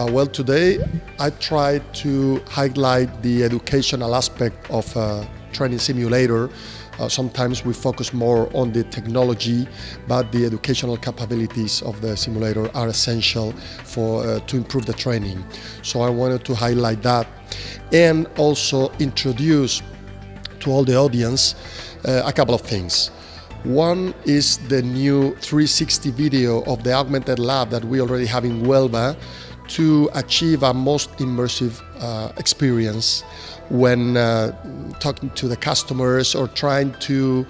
Well, today I tried to highlight the educational aspect of a training simulator. Sometimes we focus more on the technology, but the educational capabilities of the simulator are essential to improve the training. So I wanted to highlight that and also introduce to all the audience a couple of things. One is the new 360 video of the Augmented Lab that we already have in Huelva to achieve a most immersive experience when talking to the customers or trying to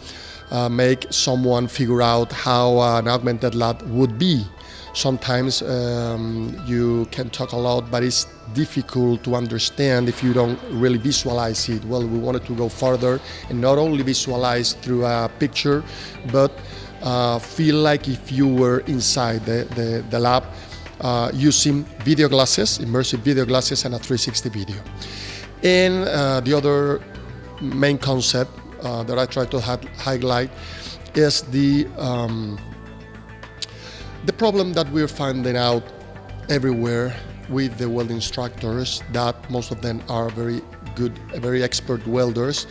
make someone figure out how an Augmented Lab would be. Sometimes you can talk a lot, but it's difficult to understand if you don't really visualize it. Well, we wanted to go further and not only visualize through a picture, but feel like if you were inside the lab using video glasses, immersive video glasses, and a 360 video. And the other main concept that I try to highlight is the problem that we're finding out everywhere with the welding instructors, that most of them are very good, very expert welders,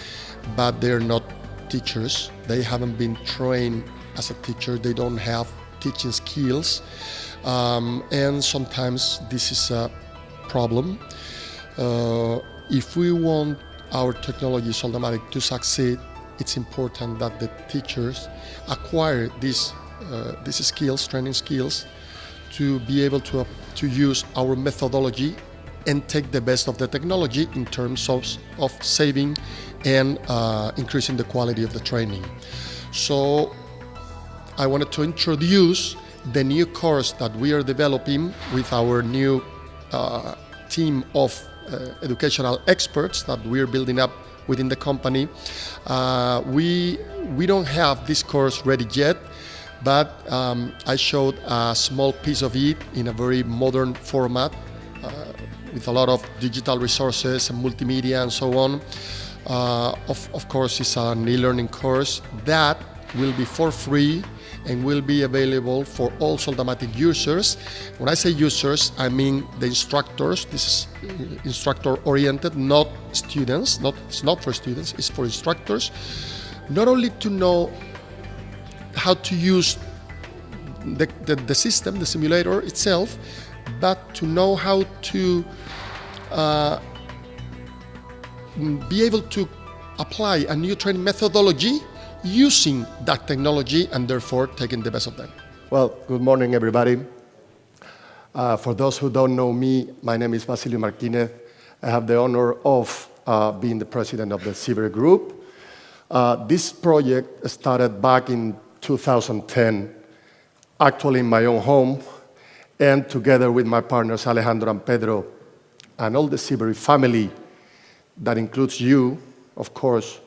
but they're not teachers. They haven't been trained as a teacher. They don't have teaching skills. And sometimes this is a problem. If we want our technology Soldomatic to succeed, it's important that the teachers acquire these skills, training skills, to be able to use our methodology and take the best of the technology in terms of saving and increasing the quality of the training. So I wanted to introduce the new course that we are developing with our new team of educational experts that we're building up within the company. We don't have this course ready yet, but I showed a small piece of it in a very modern format with a lot of digital resources and multimedia and so on. Of course, it's an e-learning course that will be for free and will be available for all Soldomatic users. When I say users, I mean the instructors. This is instructor-oriented, not students. It's not for students, it's for instructors. Not only to know how to use the system, the simulator itself, but to know how to be able to apply a new training methodology using that technology and therefore taking the best of them. Well, good morning, everybody. For those who don't know me, my name is Basilio Marquínez. I have the honor of being the president of the Cyber Group. This project started back in 2010, actually in my own home, and together with my partners Alejandro and Pedro, and all the Cyber family, that includes you, of course,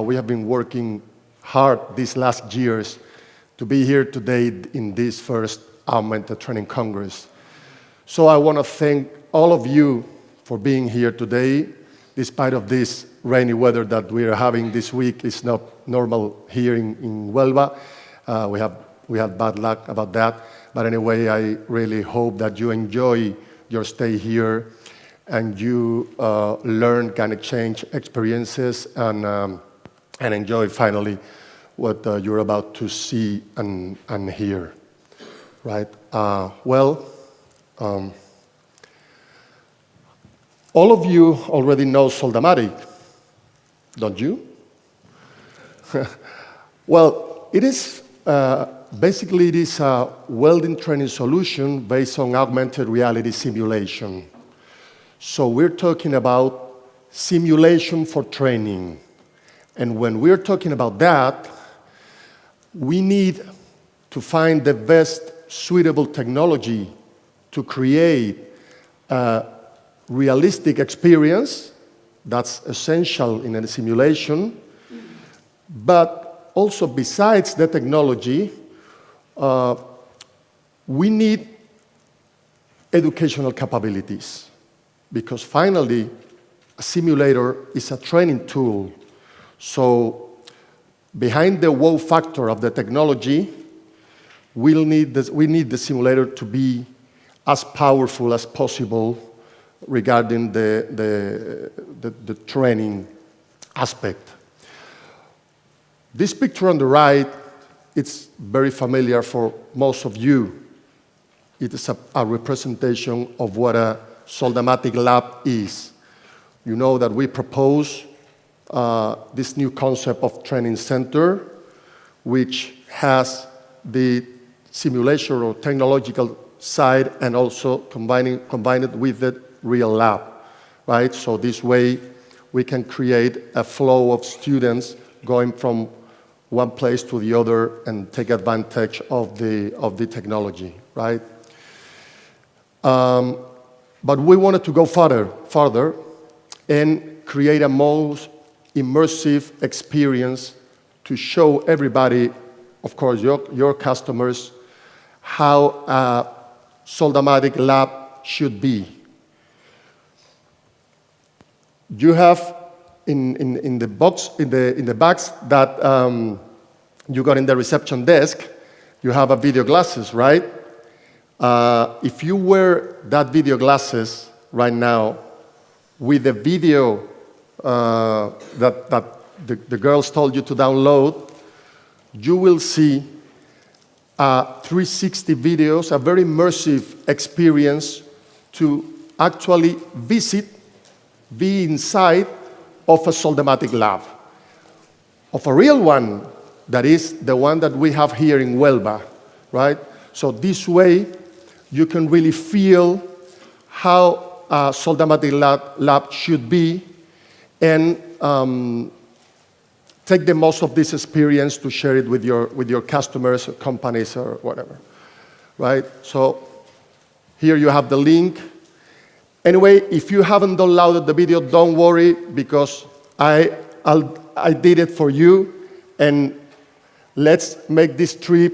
we have been working hard these last years to be here today in this first Augmented Training Congress. So I want to thank all of you for being here today, despite of this rainy weather that we are having this week. It's not normal here in Huelva. We had bad luck about that. But anyway, I really hope that you enjoy your stay here and you learn, can exchange experiences and enjoy finally what you're about to see and hear, right? All of you already know Soldomatic, don't you? Well, it is basically it is a welding training solution based on augmented reality simulation. So we're talking about simulation for training. And when we're talking about that, we need to find the best suitable technology to create a realistic experience that's essential in a simulation. But also, besides the technology, we need educational capabilities, because finally, a simulator is a training tool. So behind the wow factor of the technology, we need the simulator to be as powerful as possible regarding the training aspect. This picture on the right, it's very familiar for most of you. It is a representation of what a Augmented Lab is. You know that we propose this new concept of training center, which has the simulation or technological side and also combine it with the real lab, right? So this way we can create a flow of students going from one place to the other and take advantage of the technology, right? But we wanted to go further and create a most immersive experience to show everybody, of course, your customers, how a Augmented Lab should be. You have in the box, in the bags that you got in the reception desk, you have a video glasses, right? If you wear that video glasses right now with the video that the girls told you to download, you will see 360 videos, a very immersive experience to actually be inside of a Augmented Lab, of a real one, that is the one that we have here in Huelva, right? So this way, you can really feel how a Augmented Lab should be and take the most of this experience to share it with your customers or companies or whatever, right? So here you have the link. Anyway, if you haven't downloaded the video, don't worry, because I did it for you, and let's make this trip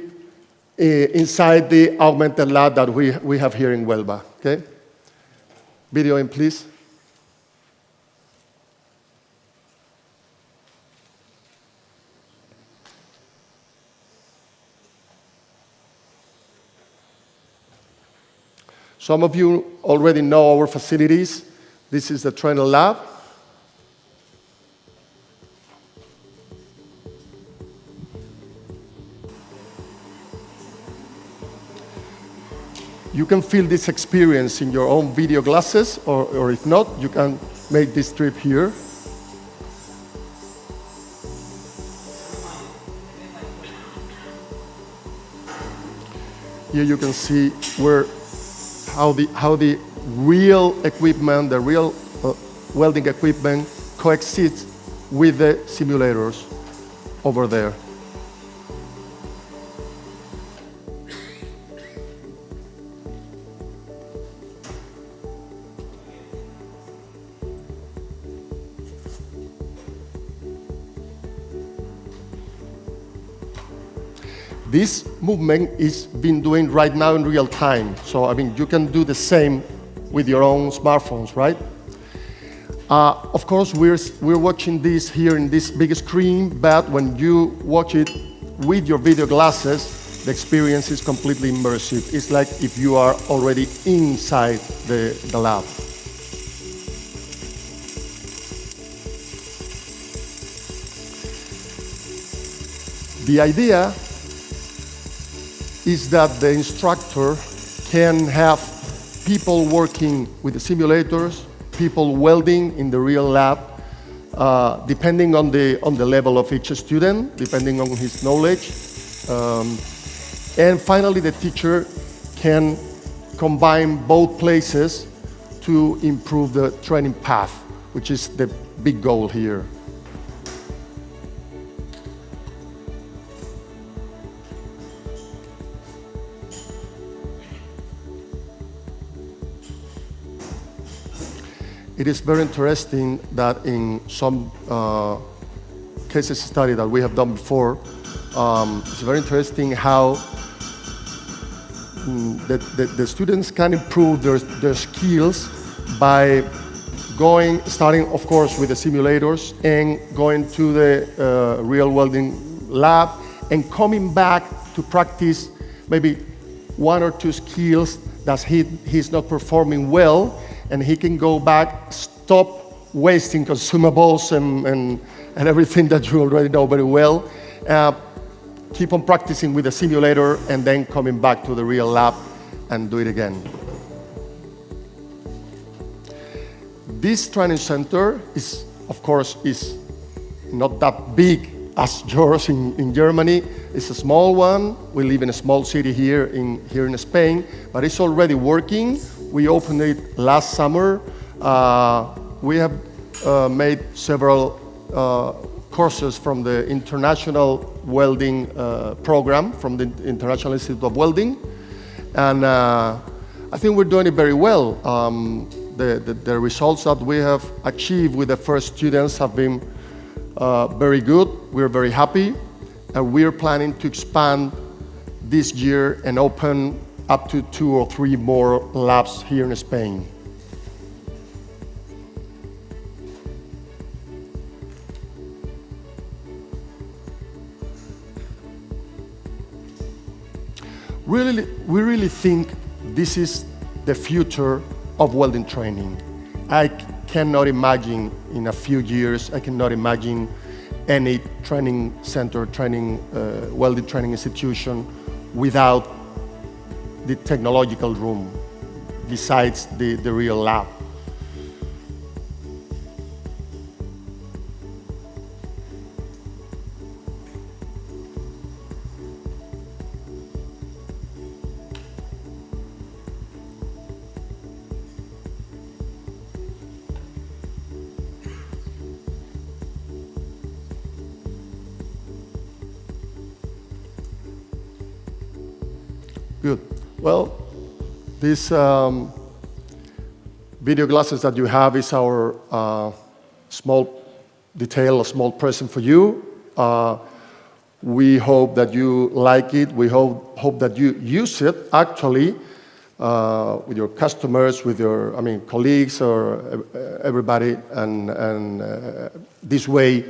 inside the Augmented Lab that we have here in Huelva, okay? Video in, please. Some of you already know our facilities. This is the Training Lab. You can feel this experience in your own video glasses, or if not, you can make this trip here. Here you can see how the real equipment, the real welding equipment coexists with the simulators over there. This movement is being doing right now in real time. So, I mean, you can do the same with your own smartphones, right? Of course, we're watching this here in this big screen, but when you watch it with your video glasses, the experience is completely immersive. It's like if you are already inside the lab. The idea is that the instructor can have people working with the simulators, people welding in the real lab, depending on the level of each student, depending on his knowledge. And finally, the teacher can combine both places to improve the training path, which is the big goal here. It is very interesting that in some case study that we have done before, it's very interesting how the students can improve their skills by starting, of course, with the simulators and going to the real welding lab and coming back to practice maybe one or two skills that he's not performing well, and he can go back, stop wasting consumables and everything that you already know very well, keep on practicing with the simulator, and then coming back to the real lab and do it again. This training center is, of course, is not that big as yours in Germany. It's a small one. We live in a small city here in Spain, but it's already working. We opened it last summer. We have made several courses from the International Welding program, from the International Institute of Welding, and I think we're doing it very well. The results that we have achieved with the first students have been very good. We're very happy, and we're planning to expand this year and open up to 2 or 3 more labs here in Spain. We really think this is the future of welding training. I cannot imagine in a few years, I cannot imagine any training center, welding training institution without the technological room, besides the real lab. Good. Well, these video glasses that you have is our small detail, a small present for you. We hope that you like it. We hope that you use it actually with your customers, with your colleagues, or everybody. And this way,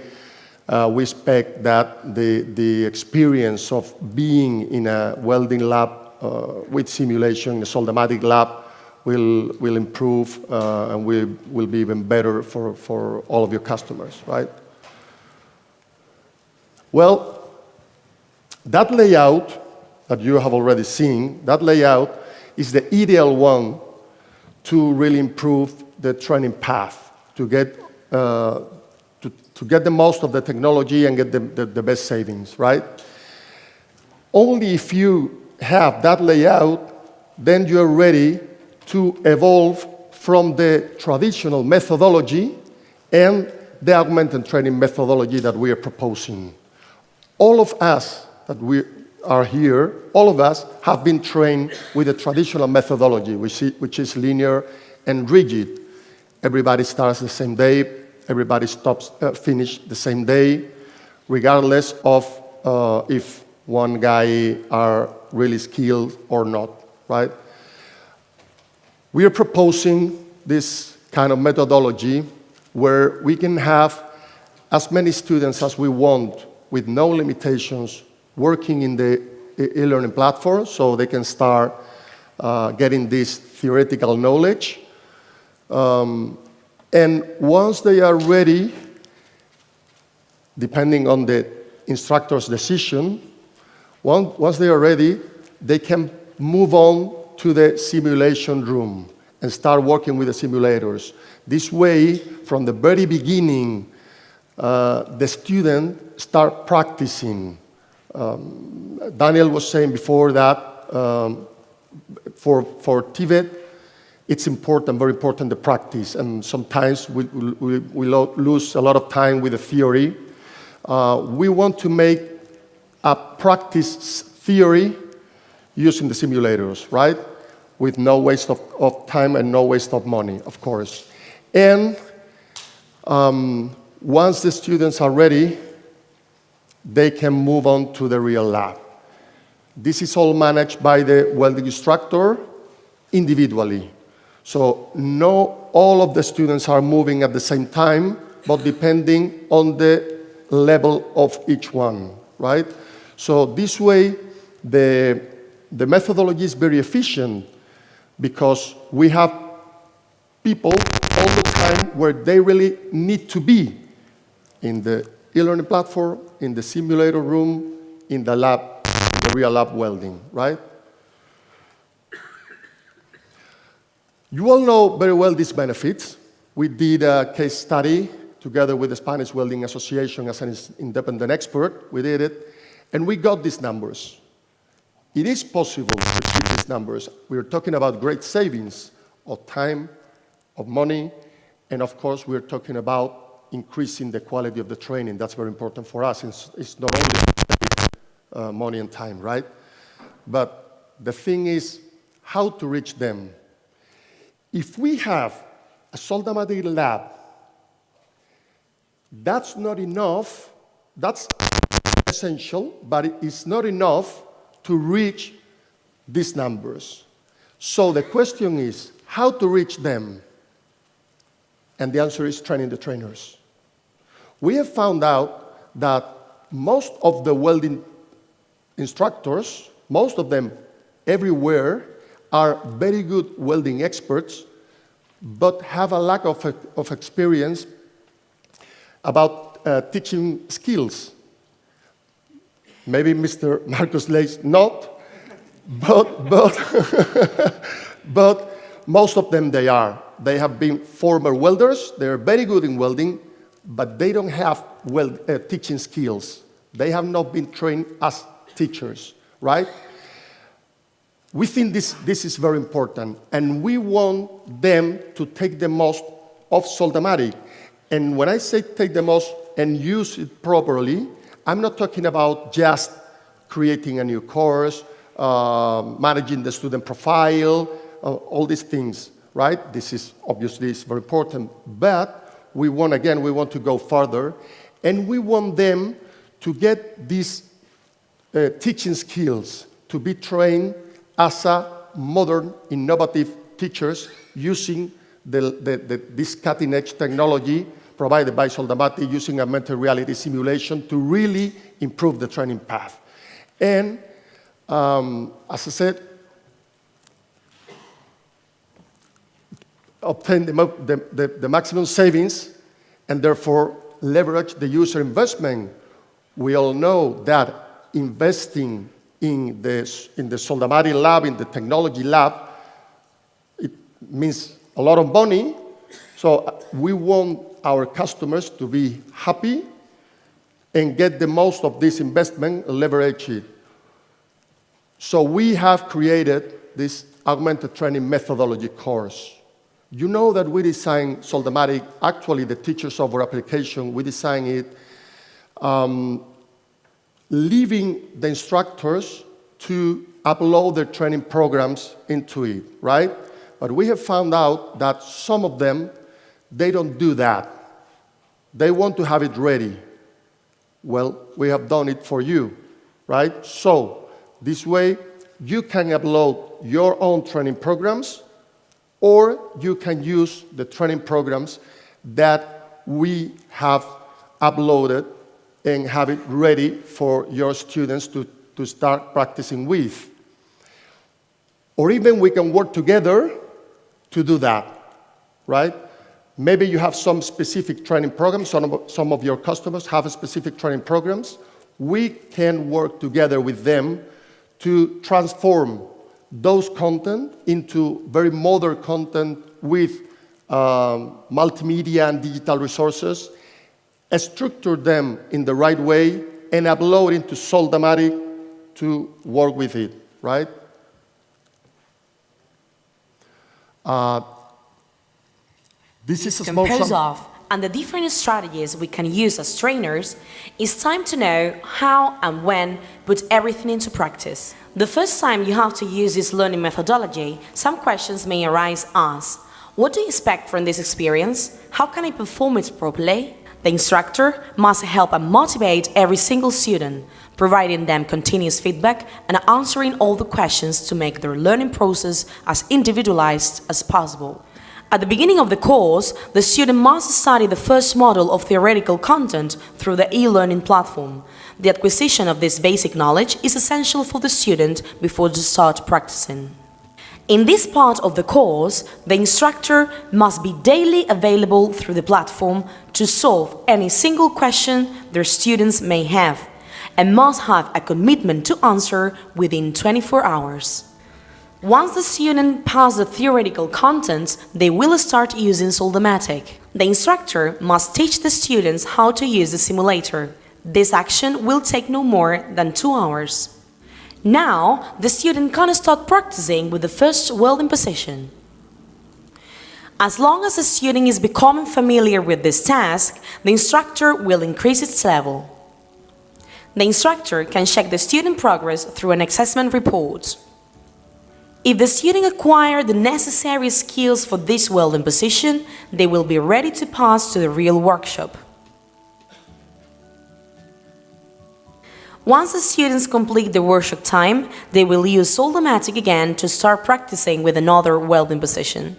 we expect that the experience of being in a welding lab with simulation, a soldermatic lab, will improve and will be even better for all of your customers, right? Well, that layout that you have already seen, that layout is the ideal one to really improve the training path, to get the most of the technology and get the best savings, right? Only if you have that layout, then you're ready to evolve from the traditional methodology and the augmented training methodology that we are proposing. All of us that we are here, all of us have been trained with the traditional methodology, which is linear and rigid. Everybody starts the same day, everybody finish the same day, regardless of if one guy are really skilled or not, right? We are proposing this kind of methodology where we can have as many students as we want with no limitations working in the e-learning platform, so they can start getting this theoretical knowledge. And once they are ready, depending on the instructor's decision, once they are ready, they can move on to the simulation room and start working with the simulators. This way, from the very beginning, the student start practicing. Daniel was saying before that for TVET, it's important, very important, the practice, and sometimes we lose a lot of time with the theory. We want to make a practice theory using the simulators, right? With no waste of time and no waste of money, of course. And once the students are ready, they can move on to the real lab. This is all managed by the welding instructor individually. So not all of the students are moving at the same time, but depending on the level of each one, right? So this way, the methodology is very efficient. because we have people all the time where they really need to be in the e-learning platform, in the simulator room, in the lab, the real lab welding, right? You all know very well these benefits. We did a case study together with the Spanish Welding Association as an independent expert. We did it, and we got these numbers. It is possible to achieve these numbers. We're talking about great savings of time, of money, and of course, we're talking about increasing the quality of the training. That's very important for us. It's not only money and time, right? But the thing is how to reach them. If we have a Augmented Lab, that's not enough. That's essential, but it is not enough to reach these numbers. So the question is how to reach them? And the answer is training the trainers. We have found out that most of the welding instructors, most of them everywhere, are very good welding experts, but have a lack of experience about teaching skills. Maybe Mr. Marcus Leys not, but most of them they are. They have been former welders, they're very good in welding, but they don't have teaching skills. They have not been trained as teachers, right? We think this is very important, and we want them to take the most of Soldamatic. And when I say take the most and use it properly, I'm not talking about just creating a new course, managing the student profile, all these things, right? This is obviously very important, but we want to go further, and we want them to get these teaching skills, to be trained as a modern, innovative teachers using this cutting-edge technology provided by Soldamatic, using augmented reality simulation to really improve the training path. And as I said, obtain the maximum savings and therefore leverage the user investment. We all know that investing in the Soldamatic lab, in the technology lab, it means a lot of money. So we want our customers to be happy and get the most of this investment and leverage it. So we have created this augmented training methodology course. You know that we designed Soldamatic, actually the teacher software application, we designed it leaving the instructors to upload their training programs into it, right? But we have found out that some of them, they don't do that. They want to have it ready. Well, we have done it for you, right? So this way, you can upload your own training programs, or you can use the training programs that we have uploaded and have it ready for your students to start practicing with. Or even we can work together to do that, right? Maybe you have some specific training programs, some of your customers have specific training programs. We can work together with them to transform those content into very modern content with multimedia and digital resources, structure them in the right way, and upload into Soldamatic to work with it, right? This is a small of and the different strategies we can use as trainers, it's time to know how and when put everything into practice. The first time you have to use this learning methodology, some questions may arise as, what do you expect from this experience? How can I perform it properly? The instructor must help and motivate every single student, providing them continuous feedback and answering all the questions to make their learning process as individualized as possible. At the beginning of the course, the student must study the first module of theoretical content through the e-learning platform. The acquisition of this basic knowledge is essential for the student before they start practicing. In this part of the course, the instructor must be daily available through the platform to solve any single question their students may have, and must have a commitment to answer within 24 hours. Once the student passes the theoretical contents, they will start using Soldomatic. The instructor must teach the students how to use the simulator. This action will take no more than 2 hours. Now, the student can start practicing with the first welding position. As long as the student is becoming familiar with this task, the instructor will increase its level. The instructor can check the student progress through an assessment report. If the student acquires the necessary skills for this welding position, they will be ready to pass to the real workshop. Once the students complete the workshop time, they will use Soldomatic again to start practicing with another welding position.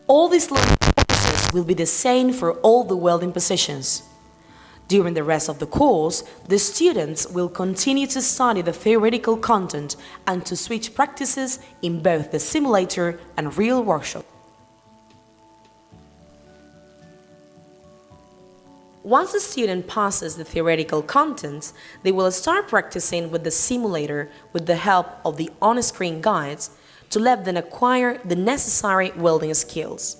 All these learning processes will be the same for all the welding positions. During the rest of the course, the students will continue to study the theoretical content and to switch practices in both the simulator and real workshop. Once the student passes the theoretical contents, they will start practicing with the simulator with the help of the on-screen guides to let them acquire the necessary welding skills.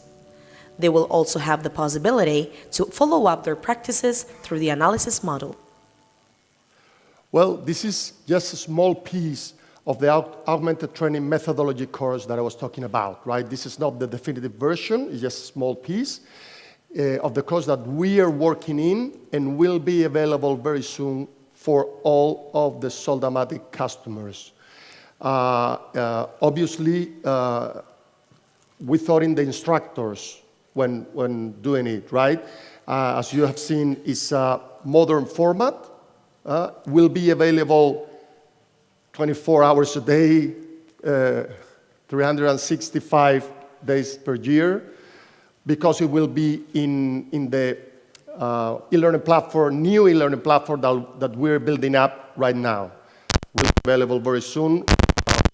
They will also have the possibility to follow up their practices through the analysis model. Well, this is just a small piece of the Augmented Training Methodology course that I was talking about, right? This is not the definitive version, it's just a small piece of the course that we are working in and will be available very soon for all of the Soldomatic customers. Obviously, we thought in the instructors when doing it, right? As you have seen, it's a modern format, will be available 24 hours a day, 365 days per year, because it will be in the e-learning platform, new e-learning platform that we're building up right now. Will be available very soon.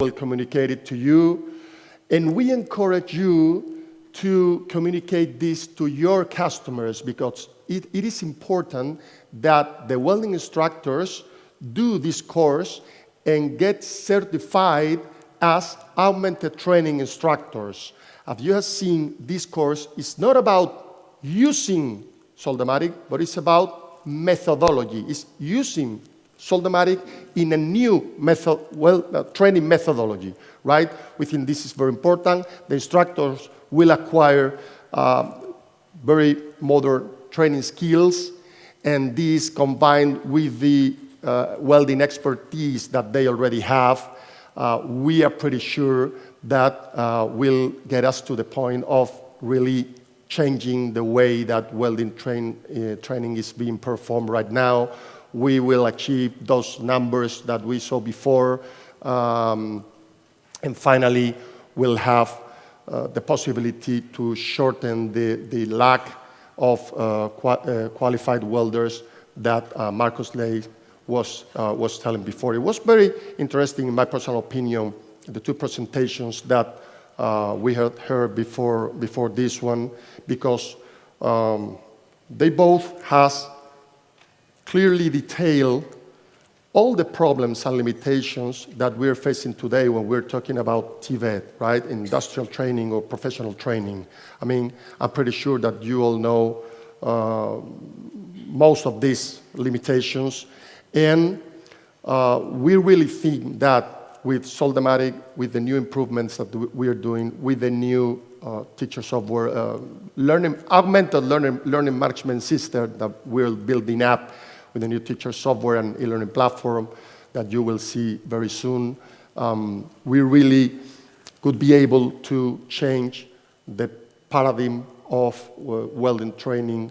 We'll communicate it to you. And we encourage you to communicate this to your customers because it is important that the welding instructors do this course and get certified as augmented training instructors. As you have seen, this course is not about using Soldomatic, but it's about methodology. It's using Soldomatic in a new training methodology, right? We think this is very important. The instructors will acquire very modern training skills, and this combined with the welding expertise that they already have, we are pretty sure that will get us to the point of really changing the way that welding training is being performed right now. We will achieve those numbers that we saw before, and finally, we'll have the possibility to shorten the lack of qualified welders that Marcus Ley was telling before. It was very interesting, in my personal opinion, the two presentations that we had heard before this one, because they both has clearly detailed all the problems and limitations that we're facing today when we're talking about TVET, right? Industrial training or professional training. I mean, I'm pretty sure that you all know most of these limitations. And we really think that with Soldomatic, with the new improvements that we are doing, with the new teacher software, augmented learning management system that we're building up with the new teacher software and e-learning platform that you will see very soon, we really could be able to change the paradigm of welding training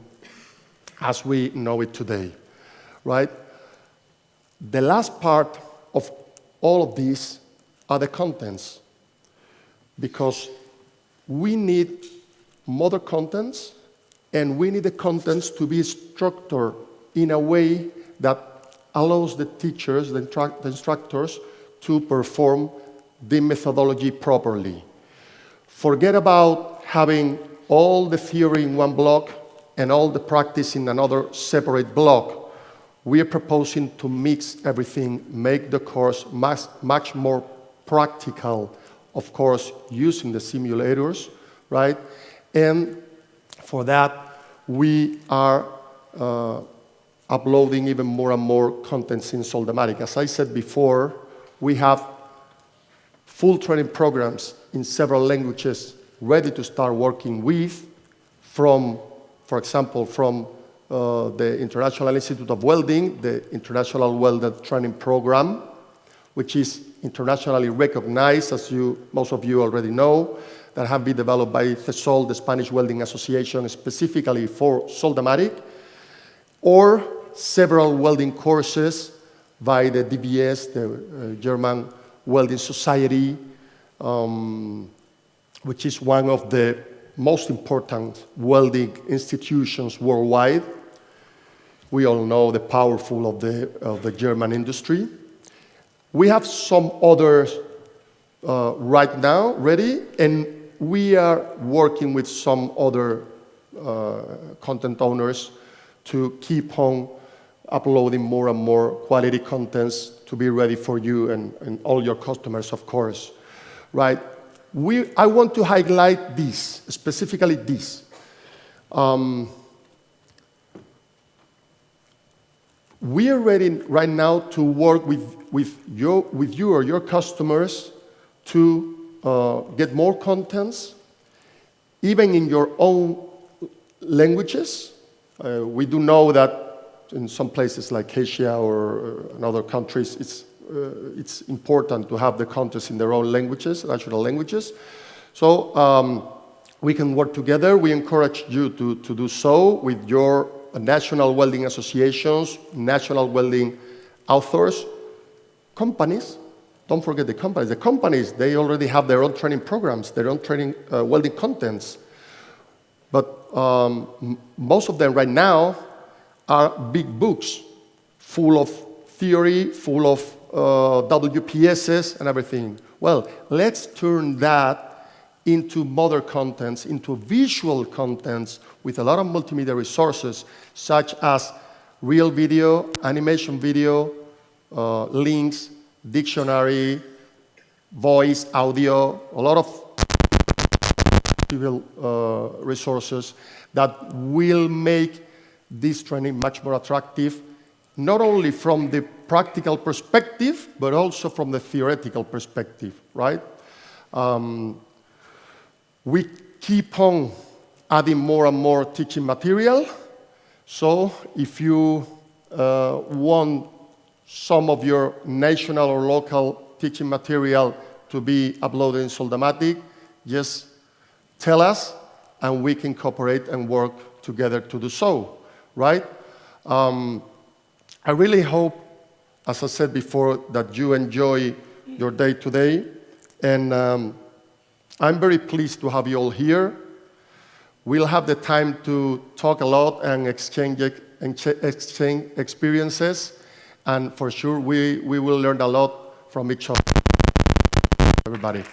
as we know it today, right? The last part of all of these are the contents, because we need modern contents, and we need the contents to be structured in a way that allows the teachers, the instructors, to perform the methodology properly. Forget about having all the theory in one block and all the practice in another separate block. We are proposing to mix everything, make the course much more practical, of course, using the simulators, right? And for that, we are uploading even more and more contents in Soldamatic. As I said before, we have full training programs in several languages ready to start working with, from, for example, from the International Institute of Welding, the International Welder Training Program, which is internationally recognized, as most of you already know, that have been developed by CESOL, the Spanish Welding Association, specifically for Soldamatic, or several welding courses by the DBS, the German Welding Society, which is one of the most important welding institutions worldwide. We all know the powerful of the German industry. We have some others right now ready, and we are working with some other content owners to keep on uploading more and more quality contents to be ready for you and all your customers, of course, right? I want to highlight this, specifically this. We are ready right now to work with you or your customers to get more contents, even in your own languages. We do know that in some places like Asia or in other countries, it's important to have the contents in their own languages, national languages. So we can work together. We encourage you to do so with your national welding associations, national welding authors, companies. Don't forget the companies. The companies, they already have their own training programs, their own training welding contents. But most of them right now are big books full of theory, full of WPSs and everything. Well, let's turn that into modern contents, into visual contents with a lot of multimedia resources, such as real video, animation video, links, dictionary, voice, audio, a lot of resources that will make this training much more attractive, not only from the practical perspective, but also from the theoretical perspective, right? We keep on adding more and more teaching material. So if you want some of your national or local teaching material to be uploaded in Soldamatic, just tell us and we can cooperate and work together to do so, right? I really hope, as I said before, that you enjoy your day today, and I'm very pleased to have you all here. We'll have the time to talk a lot and exchange experiences, and for sure we will learn a lot from each other. Everybody.